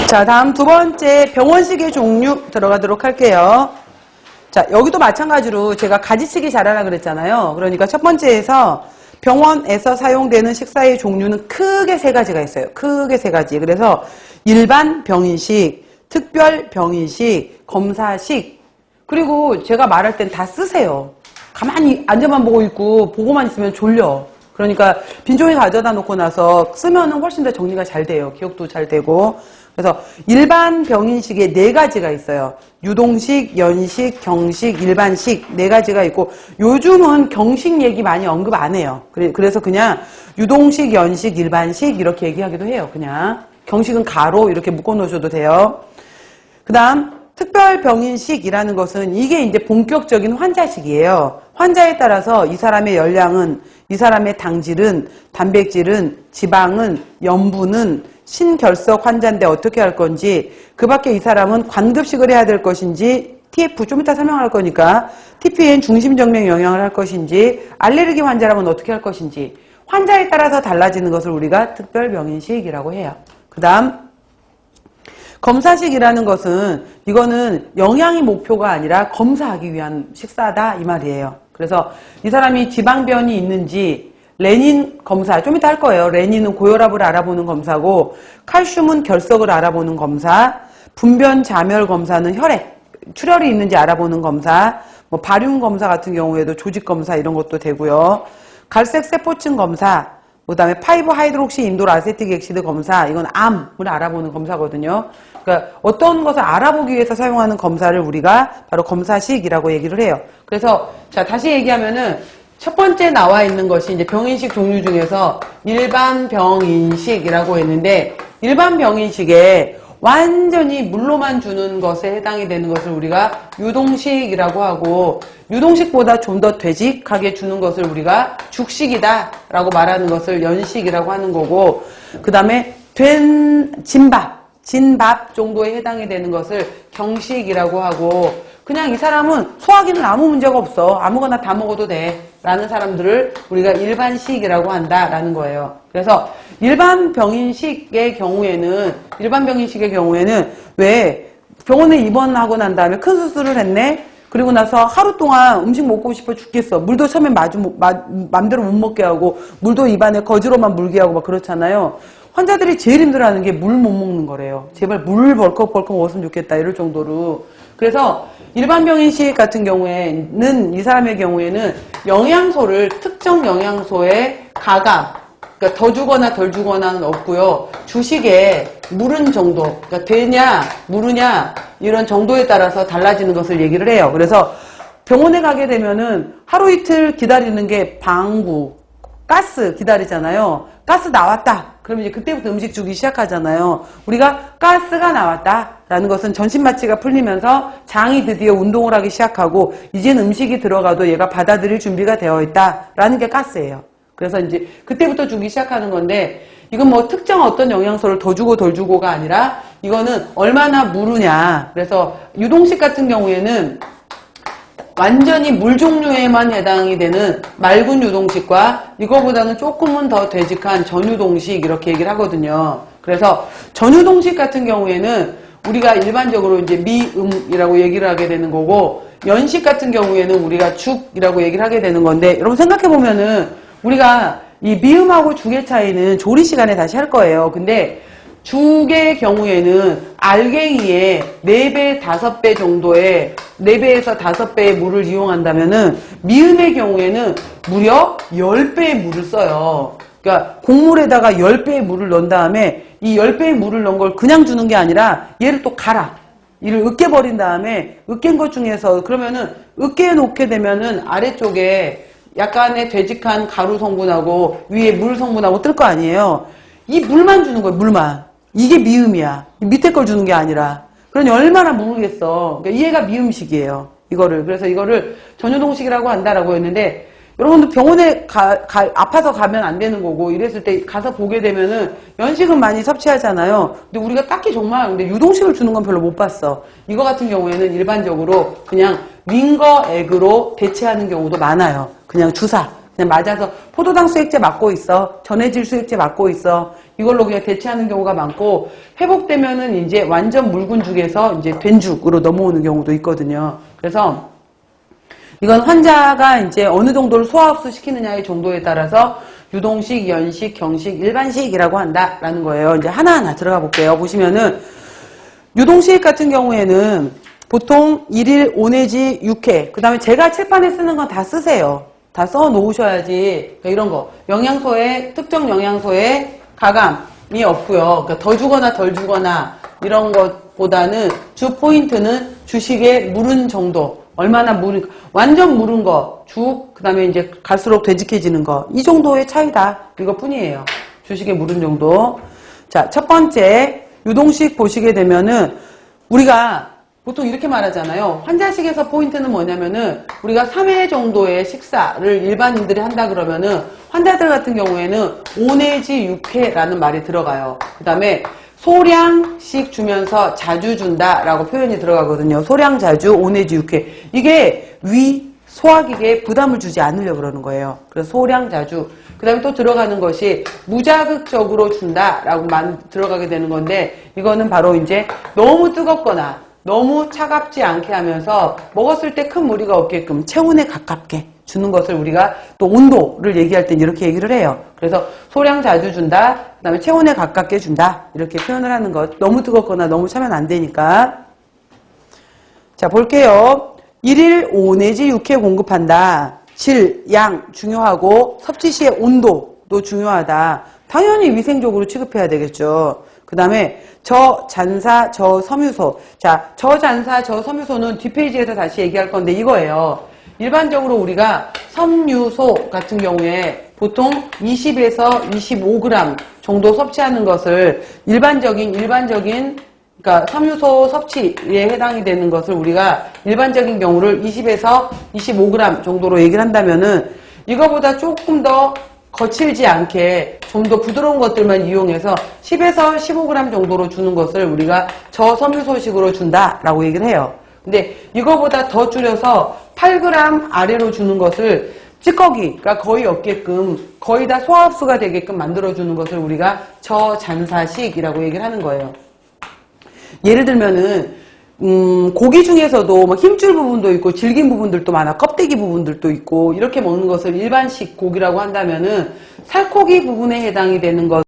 자, 다음 두 번째 병원식의 종류 들어가도록 할게요. 자, 여기도 마찬가지로 제가 가지치기 잘하라 그랬잖아요. 그러니까 첫 번째에서 병원에서 사용되는 식사의 종류는 크게 세 가지가 있어요. 크게 세 가지. 그래서 일반 병인식, 특별 병인식, 검사식. 그리고 제가 말할 땐 다 쓰세요. 가만히 앉아만 보고 있고 보고만 있으면 졸려. 그러니까 빈종이 가져다 놓고 나서 쓰면은 훨씬 더 정리가 잘 돼요. 기억도 잘 되고. 그래서 일반 병인식에 네 가지가 있어요. 유동식, 연식, 경식, 일반식 네 가지가 있고 요즘은 경식 얘기 많이 언급 안 해요. 그래서 그냥 유동식, 연식, 일반식 이렇게 얘기하기도 해요. 그냥 경식은 가로 이렇게 묶어 놓으셔도 돼요. 그 다음 특별병인식이라는 것은 이게 이제 본격적인 환자식이에요. 환자에 따라서 이 사람의 열량은, 이 사람의 당질은, 단백질은, 지방은, 염분은 신결석 환자인데 어떻게 할 건지, 그 밖에 이 사람은 관급식을 해야 될 것인지, TF 좀 이따 설명할 거니까, TPN 중심정맥 영양을 할 것인지, 알레르기 환자라면 어떻게 할 것인지, 환자에 따라서 달라지는 것을 우리가 특별병인식이라고 해요. 그 다음 검사식이라는 것은 이거는 영양이 목표가 아니라 검사하기 위한 식사다 이 말이에요. 그래서 이 사람이 지방변이 있는지 레닌 검사 좀 이따 할 거예요. 레닌은 고혈압을 알아보는 검사고 칼슘은 결석을 알아보는 검사, 분변 자멸 검사는 혈액 출혈이 있는지 알아보는 검사, 뭐 바륨 검사 같은 경우에도 조직 검사 이런 것도 되고요. 갈색 세포층 검사, 그 다음에 5하이드록시 인돌 아세틱 엑시드 검사, 이건 암을 알아보는 검사거든요. 그러니까 어떤 것을 알아보기 위해서 사용하는 검사를 우리가 바로 검사식이라고 얘기를 해요. 그래서 자 다시 얘기하면은 첫 번째 나와 있는 것이 이제 병인식 종류 중에서 일반 병인식이라고 했는데 일반 병인식에 완전히 물로만 주는 것에 해당이 되는 것을 우리가 유동식이라고 하고 유동식보다 좀 더 되직하게 주는 것을 우리가 죽식이다 라고 말하는 것을 연식이라고 하는 거고 그 다음에 된 진밥 정도에 해당이 되는 것을 경식이라고 하고 그냥 이 사람은 소화기는 아무 문제가 없어 아무거나 다 먹어도 돼 라는 사람들을 우리가 일반식이라고 한다 라는 거예요. 그래서 일반 병인식의 경우에는 왜 병원에 입원하고 난 다음에 큰 수술을 했네 그리고 나서 하루 동안 음식 먹고 싶어 죽겠어 물도 처음엔 맘대로 못 먹게 하고 물도 입안에 거즈로만 물게 하고 막 그렇잖아요. 환자들이 제일 힘들어하는 게 물 못 먹는 거래요. 제발 물 벌컥벌컥 먹었으면 좋겠다 이럴 정도로. 그래서 일반 병인식 같은 경우에는 이 사람의 경우에는 영양소를 특정 영양소의 가감 그러니까 더 주거나 덜 주거나는 없고요. 주식에 무른 정도 그러니까 되냐 무르냐 이런 정도에 따라서 달라지는 것을 얘기를 해요. 그래서 병원에 가게 되면은 하루 이틀 기다리는 게 방구 가스 기다리잖아요. 가스 나왔다. 그러면 이제 그때부터 음식 주기 시작하잖아요. 우리가 가스가 나왔다라는 것은 전신마취가 풀리면서 장이 드디어 운동을 하기 시작하고 이제는 음식이 들어가도 얘가 받아들일 준비가 되어 있다라는 게 가스예요. 그래서 이제 그때부터 주기 시작하는 건데 이건 뭐 특정 어떤 영양소를 더 주고 덜 주고가 아니라 이거는 얼마나 무르냐. 그래서 유동식 같은 경우에는 완전히 물 종류에만 해당이 되는 맑은 유동식과 이거보다는 조금은 더 되직한 전유동식 이렇게 얘기를 하거든요. 그래서 전유동식 같은 경우에는 우리가 일반적으로 이제 미음이라고 얘기를 하게 되는 거고 연식 같은 경우에는 우리가 죽이라고 얘기를 하게 되는 건데 여러분 생각해 보면은 우리가 이 미음하고 죽의 차이는 조리 시간에 다시 할 거예요. 근데 죽의 경우에는 알갱이에 4배, 5배 정도의 4배에서 5배의 물을 이용한다면은 미음의 경우에는 무려 10배의 물을 써요. 그러니까 곡물에다가 10배의 물을 넣은 다음에 이 10배의 물을 넣은 걸 그냥 주는 게 아니라 얘를 또 갈아. 이를 으깨버린 다음에 으깬 것 중에서 그러면은 으깨 놓게 되면은 아래쪽에 약간의 되직한 가루 성분하고 위에 물 성분하고 뜰 거 아니에요. 이 물만 주는 거예요. 물만. 이게 미음이야. 밑에 걸 주는 게 아니라. 그러니 얼마나 모르겠어. 그러니까 이해가 미음식이에요. 이거를. 그래서 이거를 전유동식이라고 한다라고 했는데 여러분들 병원에 아파서 가면 안 되는 거고 이랬을 때 가서 보게 되면은 연식은 많이 섭취하잖아요. 근데 우리가 딱히 정말 근데 유동식을 주는 건 별로 못 봤어. 이거 같은 경우에는 일반적으로 그냥 윙거 액으로 대체하는 경우도 많아요. 그냥 주사. 그냥 맞아서 포도당 수액제 맞고 있어, 전해질 수액제 맞고 있어, 이걸로 그냥 대체하는 경우가 많고, 회복되면은 이제 완전 묽은 죽에서 이제 된 죽으로 넘어오는 경우도 있거든요. 그래서 이건 환자가 이제 어느 정도를 소화흡수 시키느냐의 정도에 따라서 유동식, 연식, 경식, 일반식이라고 한다라는 거예요. 이제 하나하나 들어가 볼게요. 보시면은 유동식 같은 경우에는 보통 1일 5내지 6회, 그 다음에 제가 칠판에 쓰는 건 다 쓰세요. 다 써 놓으셔야지. 그러니까 이런 거 영양소에, 특정 영양소에 가감이 없고요. 그러니까 더 주거나 덜 주거나 이런 것보다는 주 포인트는 주식의 무른 정도, 얼마나 무른, 완전 무른 거, 죽, 그 다음에 이제 갈수록 되직해지는 거, 이 정도의 차이다. 이거 뿐이에요. 주식의 무른 정도. 자, 첫 번째, 유동식 보시게 되면은, 우리가 보통 이렇게 말하잖아요. 환자식에서 포인트는 뭐냐면은, 우리가 3회 정도의 식사를 일반인들이 한다 그러면은, 환자들 같은 경우에는 5 내지 6회라는 말이 들어가요. 그 다음에, 소량씩 주면서 자주 준다라고 표현이 들어가거든요. 소량 자주 5 내지 6회. 이게 소화기계에 부담을 주지 않으려고 그러는 거예요. 그래서 소량 자주. 그 다음에 또 들어가는 것이 무자극적으로 준다라고 들어가게 되는 건데, 이거는 바로 이제 너무 뜨겁거나 너무 차갑지 않게 하면서 먹었을 때 큰 무리가 없게끔 체온에 가깝게 주는 것을 우리가 또 온도를 얘기할 땐 이렇게 얘기를 해요. 그래서 소량 자주 준다, 그 다음에 체온에 가깝게 준다, 이렇게 표현을 하는 것. 너무 뜨겁거나 너무 차면 안 되니까. 자, 볼게요. 1일 5 내지 6회 공급한다. 질, 양 중요하고 섭취 시의 온도도 중요하다. 당연히 위생적으로 취급해야 되겠죠. 그 다음에 저잔사, 저섬유소. 자, 저잔사, 저섬유소는 뒷페이지에서 다시 얘기할 건데 이거예요. 일반적으로 우리가 섬유소 같은 경우에 보통 20에서 25g 정도 섭취하는 것을 일반적인 그러니까 섬유소 섭취에 해당이 되는 것을 우리가 일반적인 경우를 20에서 25g 정도로 얘기를 한다면은 이거보다 조금 더 거칠지 않게 좀 더 부드러운 것들만 이용해서 10에서 15g 정도로 주는 것을 우리가 저섬유소식으로 준다라고 얘기를 해요. 근데 이거보다 더 줄여서 8g 아래로 주는 것을 찌꺼기가 거의 없게끔 거의 다 소화흡수가 되게끔 만들어주는 것을 우리가 저잔사식이라고 얘기를 하는 거예요. 예를 들면은 고기 중에서도 뭐 힘줄 부분도 있고 질긴 부분들도 많아, 껍데기 부분들도 있고, 이렇게 먹는 것을 일반식 고기라고 한다면은 살코기 부분에 해당이 되는 것